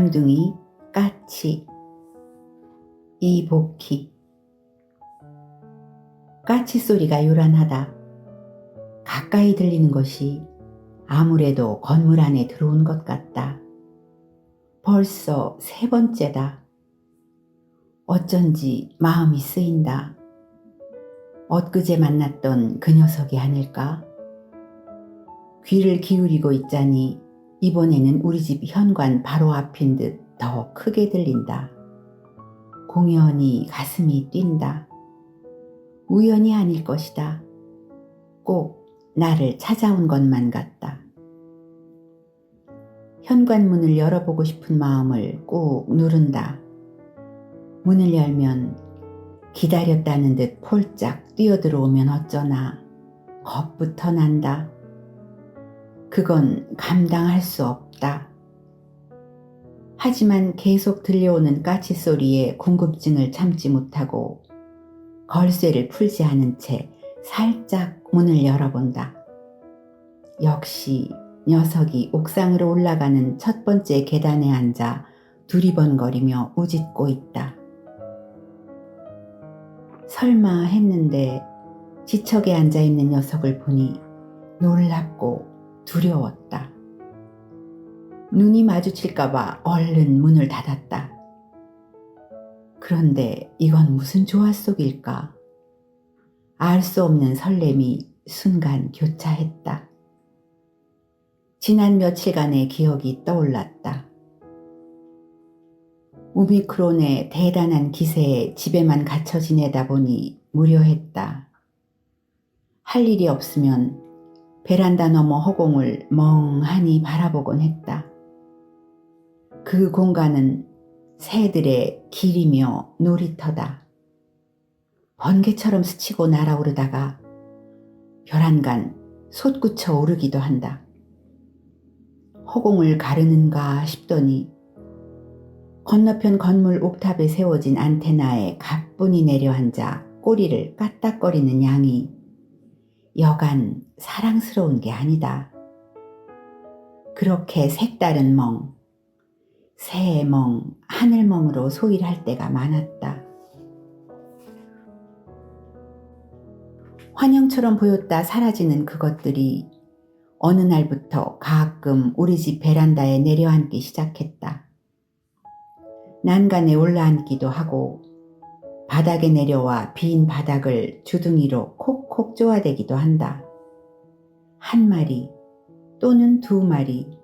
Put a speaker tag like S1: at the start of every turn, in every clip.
S1: 쌍둥이, 까치, 이복희. 까치 소리가 요란하다. 가까이 들리는 것이 아무래도 건물 안에 들어온 것 같다. 벌써 3번째다. 어쩐지 마음이 쓰인다. 엊그제 만났던 그 녀석이 아닐까? 귀를 기울이고 있자니 이번에는 우리 집 현관 바로 앞인 듯 더 크게 들린다. 공연히 가슴이 뛴다. 우연이 아닐 것이다. 꼭 나를 찾아온 것만 같다. 현관문을 열어보고 싶은 마음을 꾹 누른다. 문을 열면 기다렸다는 듯 폴짝 뛰어들어오면 어쩌나 겁부터 난다. 그건 감당할 수 없다. 하지만 계속 들려오는 까치 소리에 궁금증을 참지 못하고 걸쇠를 풀지 않은 채 살짝 문을 열어본다. 역시 녀석이 옥상으로 올라가는 첫 번째 계단에 앉아 두리번거리며 우짖고 있다. 설마 했는데 지척에 앉아있는 녀석을 보니 놀랍고 두려웠다. 눈이 마주칠까봐 얼른 문을 닫았다. 그런데 이건 무슨 조화 속일까? 알 수 없는 설렘이 순간 교차했다. 지난 며칠간의 기억이 떠올랐다. 오미크론의 대단한 기세에 집에만 갇혀 지내다 보니 무료했다. 할 일이 없으면 베란다 너머 허공을 멍하니 바라보곤 했다. 그 공간은 새들의 길이며 놀이터다. 번개처럼 스치고 날아오르다가 벼란간 솟구쳐 오르기도 한다. 허공을 가르는가 싶더니 건너편 건물 옥탑에 세워진 안테나에 가뿐히 내려앉아 꼬리를 까딱거리는 양이 여간 사랑스러운 게 아니다. 그렇게 색다른 멍, 새의 멍, 하늘멍으로 소일할 때가 많았다. 환영처럼 보였다 사라지는 그것들이 어느 날부터 가끔 우리 집 베란다에 내려앉기 시작했다. 난간에 올라앉기도 하고 바닥에 내려와 빈 바닥을 주둥이로 콕콕 쪼아대기도 한다. 한 마리 또는 2마리,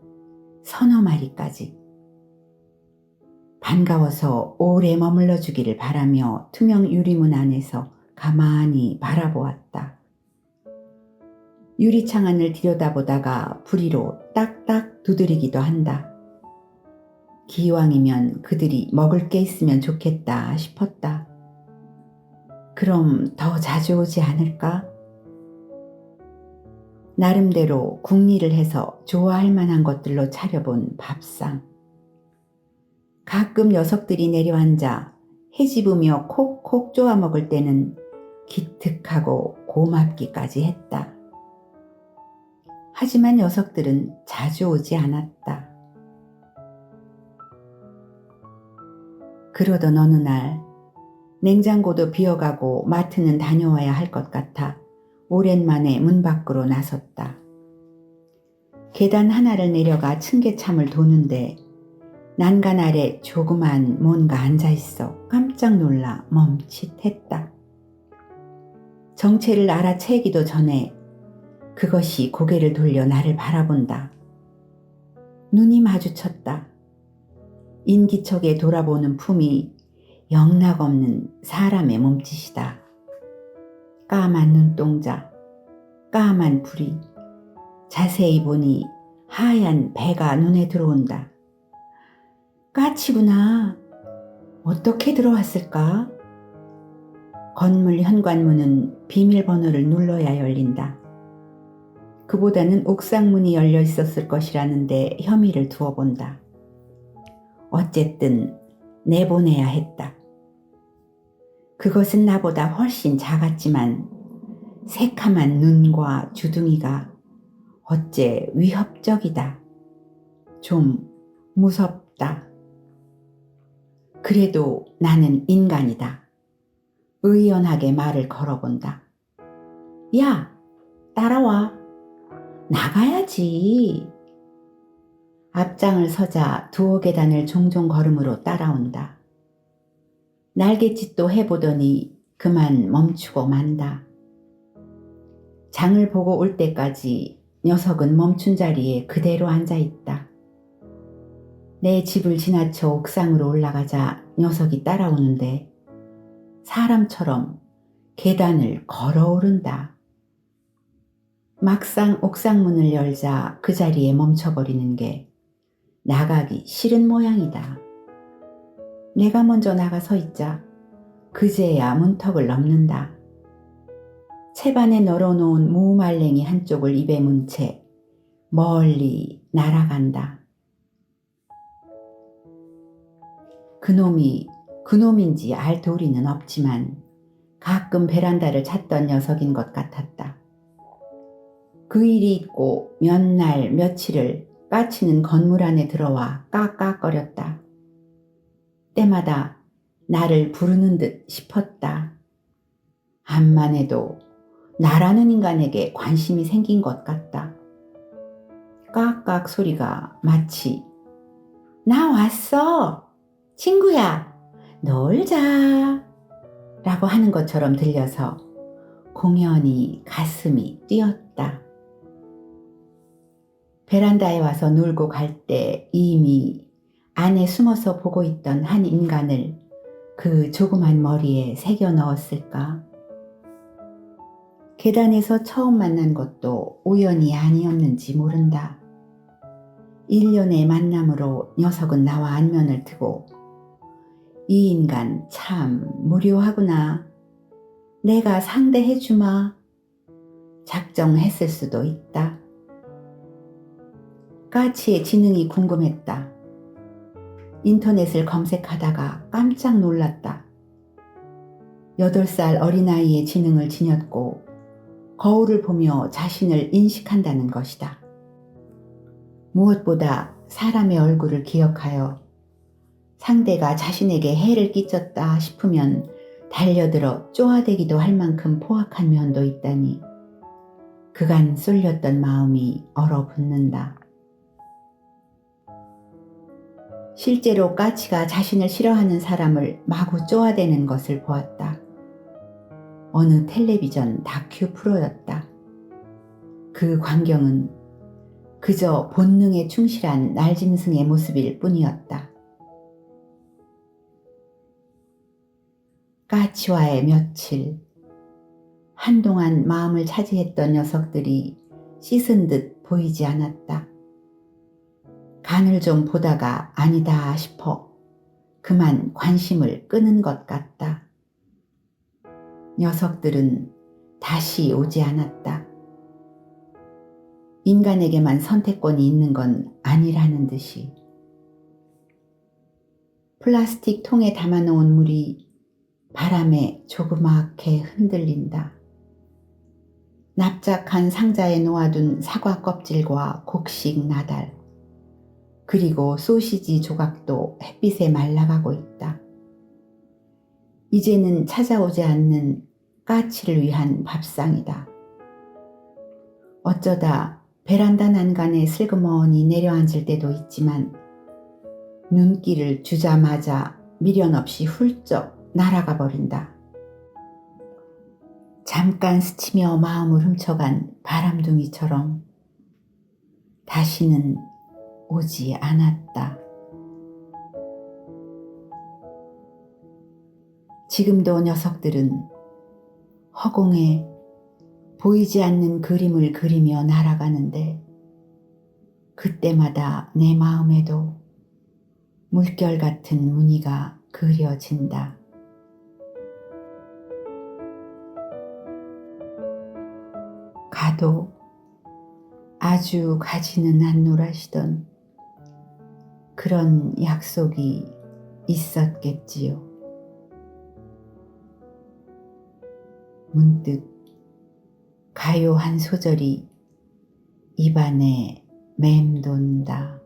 S1: 서너 마리까지. 반가워서 오래 머물러 주기를 바라며 투명 유리문 안에서 가만히 바라보았다. 유리창 안을 들여다보다가 부리로 딱딱 두드리기도 한다. 기왕이면 그들이 먹을 게 있으면 좋겠다 싶었다. 그럼 더 자주 오지 않을까? 나름대로 궁리를 해서 좋아할 만한 것들로 차려본 밥상. 가끔 녀석들이 내려앉아 헤집으며 콕콕 쪼아 먹을 때는 기특하고 고맙기까지 했다. 하지만 녀석들은 자주 오지 않았다. 그러던 어느 날 냉장고도 비어가고 마트는 다녀와야 할 것 같아 오랜만에 문 밖으로 나섰다. 계단 하나를 내려가 층계참을 도는데 난간 아래 조그만 뭔가 앉아있어 깜짝 놀라 멈칫했다. 정체를 알아채기도 전에 그것이 고개를 돌려 나를 바라본다. 눈이 마주쳤다. 인기척에 돌아보는 품이 영락없는 사람의 몸짓이다. 까만 눈동자, 까만 부리, 자세히 보니 하얀 배가 눈에 들어온다. 까치구나. 어떻게 들어왔을까? 건물 현관문은 비밀번호를 눌러야 열린다. 그보다는 옥상문이 열려 있었을 것이라는데 혐의를 두어본다. 어쨌든 내보내야 했다. 그것은 나보다 훨씬 작았지만 새카만 눈과 주둥이가 어째 위협적이다. 좀 무섭다. 그래도 나는 인간이다. 의연하게 말을 걸어본다. 야, 따라와. 나가야지. 앞장을 서자 두어 계단을 종종 걸음으로 따라온다. 날갯짓도 해보더니 그만 멈추고 만다. 장을 보고 올 때까지 녀석은 멈춘 자리에 그대로 앉아있다. 내 집을 지나쳐 옥상으로 올라가자 녀석이 따라오는데 사람처럼 계단을 걸어오른다. 막상 옥상문을 열자 그 자리에 멈춰버리는 게 나가기 싫은 모양이다. 내가 먼저 나가 서 있자 그제야 문턱을 넘는다. 채반에 널어놓은 무말랭이 한쪽을 입에 문 채 멀리 날아간다. 그놈이 그놈인지 알 도리는 없지만 가끔 베란다를 찾던 녀석인 것 같았다. 그 일이 있고 몇 날 며칠을 까치는 건물 안에 들어와 깍깍거렸다. 때마다 나를 부르는 듯 싶었다. 암만 해도 나라는 인간에게 관심이 생긴 것 같다. 깍깍 소리가 마치 나 왔어! 친구야! 놀자! 라고 하는 것처럼 들려서 공연히 가슴이 뛰었다. 베란다에 와서 놀고 갈 때 이미 안에 숨어서 보고 있던 한 인간을 그 조그만 머리에 새겨 넣었을까? 계단에서 처음 만난 것도 우연이 아니었는지 모른다. 1년의 만남으로 녀석은 나와 안면을 트고 이 인간 참 무료하구나. 내가 상대해주마. 작정했을 수도 있다. 까치의 지능이 궁금했다. 인터넷을 검색하다가 깜짝 놀랐다. 8살 어린아이의 지능을 지녔고 거울을 보며 자신을 인식한다는 것이다. 무엇보다 사람의 얼굴을 기억하여 상대가 자신에게 해를 끼쳤다 싶으면 달려들어 쪼아대기도 할 만큼 포악한 면도 있다니 그간 쏠렸던 마음이 얼어붙는다. 실제로 까치가 자신을 싫어하는 사람을 마구 쪼아대는 것을 보았다. 어느 텔레비전 다큐 프로였다. 그 광경은 그저 본능에 충실한 날짐승의 모습일 뿐이었다. 까치와의 며칠, 한동안 마음을 차지했던 녀석들이 씻은 듯 보이지 않았다. 간을 좀 보다가 아니다 싶어 그만 관심을 끄는 것 같다. 녀석들은 다시 오지 않았다. 인간에게만 선택권이 있는 건 아니라는 듯이. 플라스틱 통에 담아놓은 물이 바람에 조그맣게 흔들린다. 납작한 상자에 놓아둔 사과 껍질과 곡식 나달, 그리고 소시지 조각도 햇빛에 말라가고 있다. 이제는 찾아오지 않는 까치를 위한 밥상이다. 어쩌다 베란다 난간에 슬그머니 내려앉을 때도 있지만 눈길을 주자마자 미련 없이 훌쩍 날아가 버린다. 잠깐 스치며 마음을 훔쳐간 바람둥이처럼 다시는 오지 않았다. 지금도 녀석들은 허공에 보이지 않는 그림을 그리며 날아가는데 그때마다 내 마음에도 물결 같은 무늬가 그려진다. 가도 아주 가지는 않노라시던 그런 약속이 있었겠지요. 문득 가요 한 소절이 입안에 맴돈다.